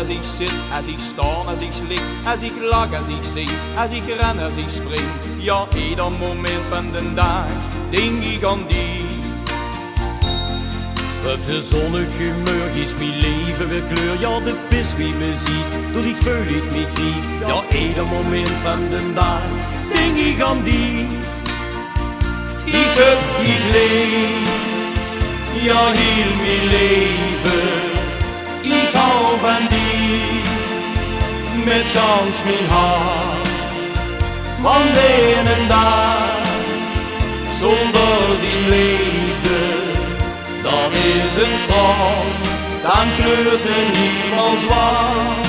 als ik zit, als ik sta, als ik lig, als ik lach, als ik zing, als ik ren, als ik spring. Ja, ieder moment van de dag denk ik aan die. Op zijn zonnig humeur is mijn leven weer kleur. Ja, de pis wie me ziet, doet ik voel ik me griep. Ja, ieder moment van de dag denk ik aan die. Ik heb ik leef, ja heel mijn leven. Ik hou van die, met gans mijn hart. Van de ene dag, zonder die liefde, dan is het strand, dan kleurt er niemand zwart.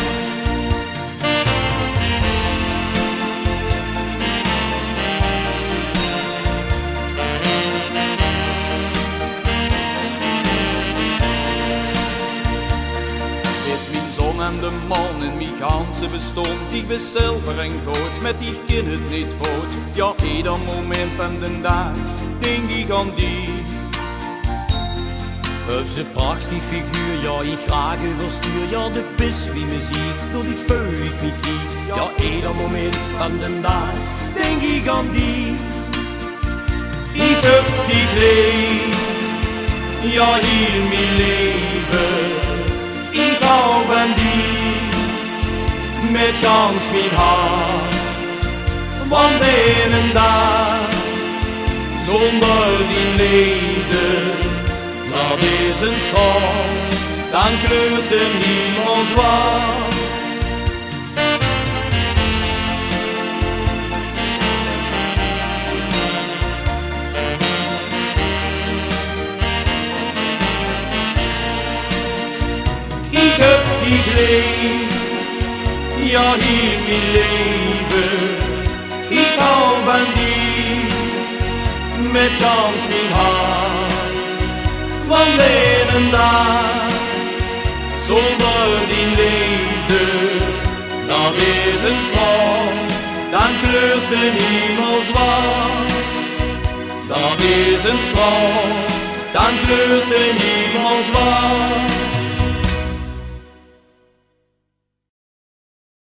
En de man in mijn ganse bestond, ik was zelf en groot, met die kind het niet voort. Ja, ieder moment van de dag denk ik aan die. Op zijn prachtig figuur, ja, ik graag overstuur. Ja, de pis wie me ziet, doet ik voel ik me griep. Ja, ieder moment van de dag denk ik aan die. Ik heb die leef, ja heel mijn leven. Ik hou van die, met gans mijn hart. Want de ene dag, zonder die liefde, dat is een strand, dan kleurt er niemand zwart. Ik leef, ja heel mijn leven. Ik hou van die, met gans mijn hart. Want de ene dag, zonder die liefde, dat is een strand, dan kleurt er niemand zwart. Dat is een strand, dan kleurt er niemand zwart.